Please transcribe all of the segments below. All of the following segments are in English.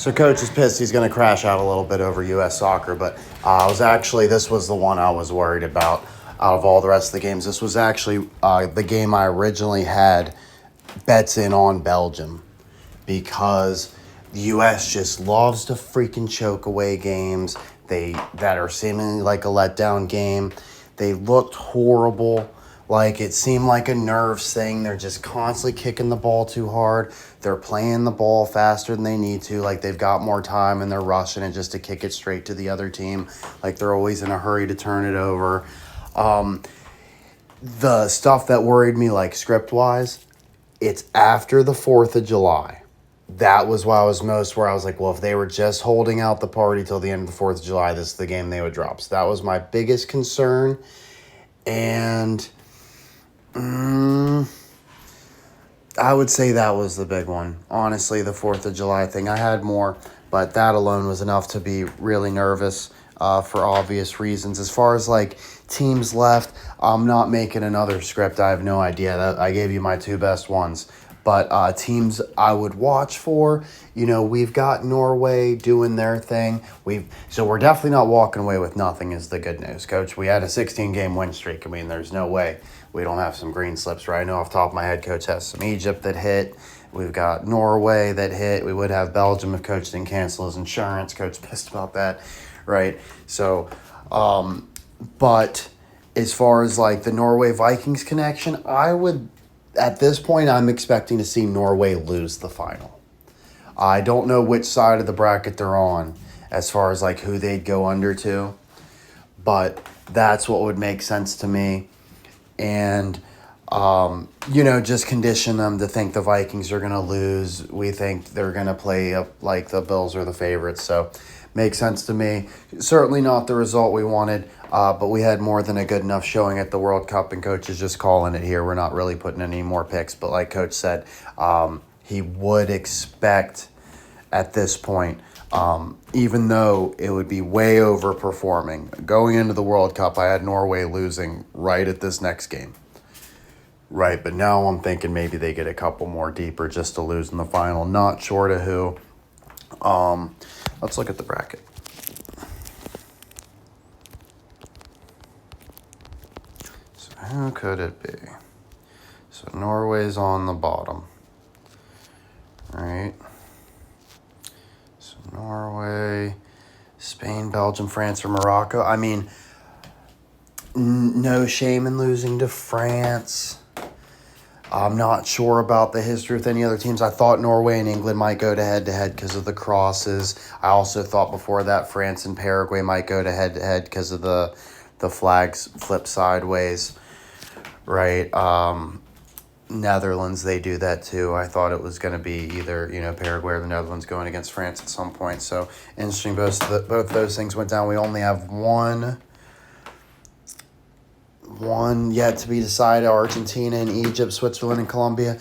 So coach is pissed he's going to crash out a little bit over U.S. soccer, but this was the one I was worried about out of all the rest of the games. This was actually the game I originally had bets in on Belgium because the U.S. just loves to freaking choke away games that are seemingly like a letdown game. They looked horrible. Like, it seemed like a nerves thing. They're just constantly kicking the ball too hard. They're playing the ball faster than they need to. Like, they've got more time and they're rushing it just to kick it straight to the other team. Like, they're always in a hurry to turn it over. The stuff that worried me, like, script-wise, it's after the 4th of July. That was why I was where I was like, well, if they were just holding out the party till the end of the 4th of July, this is the game they would drop. So that was my biggest concern. And I would say that was the big one. Honestly, the 4th of July thing. I had more, but that alone was enough to be really nervous for obvious reasons. As far as, like, teams left, I'm not making another script. I have no idea. I gave you my two best ones. But teams I would watch for, we've got Norway doing their thing. So we're definitely not walking away with nothing is the good news, Coach. We had a 16-game win streak. I mean, there's no way we don't have some green slips, right? I know off the top of my head, Coach has some Egypt that hit. We've got Norway that hit. We would have Belgium if Coach didn't cancel his insurance. Coach pissed about that, right? So, but as far as, like, the Norway-Vikings connection, at this point, I'm expecting to see Norway lose the final. I don't know which side of the bracket they're on as far as, like, who they'd go under to, but that's what would make sense to me. And, just condition them to think the Vikings are going to lose. We think they're going to play up like the Bills are the favorites. So, makes sense to me. Certainly not the result we wanted, but we had more than a good enough showing at the World Cup, and Coach is just calling it here. We're not really putting any more picks, but like Coach said, he would expect at this point, even though it would be way overperforming. Going into the World Cup, I had Norway losing right at this next game. Right, but now I'm thinking maybe they get a couple more deeper just to lose in the final. Not sure to who. Let's look at the bracket. So who could it be? So Norway's on the bottom. Right. So Norway, Spain, Belgium, France, or Morocco. I mean, no shame in losing to France. I'm not sure about the history with any other teams. I thought Norway and England might go to head-to-head because of the crosses. I also thought before that France and Paraguay might go to head-to-head because of the flags flip sideways, right? Netherlands, they do that too. I thought it was going to be either, Paraguay or the Netherlands going against France at some point. So, interesting, both those things went down. We only have one yet to be decided: Argentina and Egypt, Switzerland and Colombia.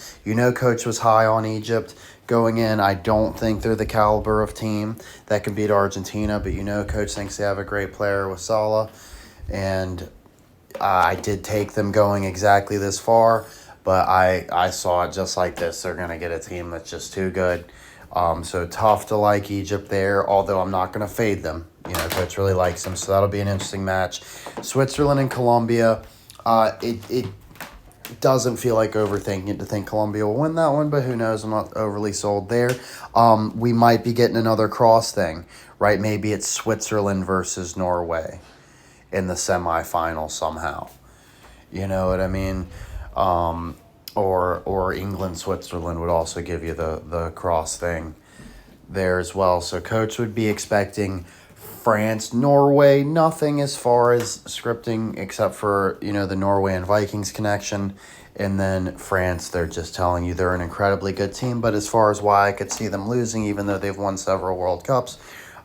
Coach was high on Egypt going in. I don't think they're the caliber of team that can beat Argentina, but Coach thinks they have a great player with Salah, and I did take them going exactly this far, but I saw it just like this. They're going to get a team that's just too good. So tough to like Egypt there, although I'm not going to fade them. Coach really likes them, so that'll be an interesting match. Switzerland and Colombia, it doesn't feel like overthinking it to think Colombia will win that one, but who knows? I'm not overly sold there. We might be getting another cross thing, right? Maybe it's Switzerland versus Norway in the semifinal somehow. You know what I mean? Or England, Switzerland would also give you the cross thing there as well. So Coach would be expecting France, Norway, nothing as far as scripting except for, the Norway and Vikings connection. And then France, they're just telling you they're an incredibly good team. But as far as why I could see them losing, even though they've won several World Cups,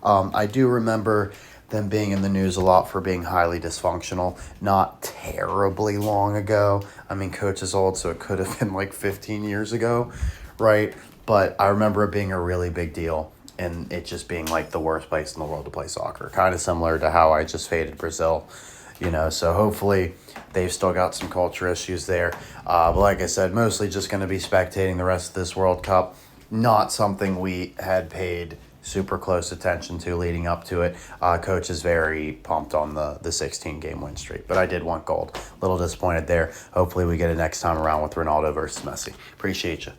I do remember them being in the news a lot for being highly dysfunctional, not terribly long ago. I mean, Coach is old, so it could have been like 15 years ago, right? But I remember it being a really big deal and it just being like the worst place in the world to play soccer. Kind of similar to how I just faded Brazil, so hopefully they've still got some culture issues there. But like I said, mostly just going to be spectating the rest of this World Cup. Not something we had paid super close attention to leading up to it. Coach is very pumped on the 16 game win streak, but I did want gold. A little disappointed there. Hopefully we get it next time around with Ronaldo versus Messi. Appreciate you.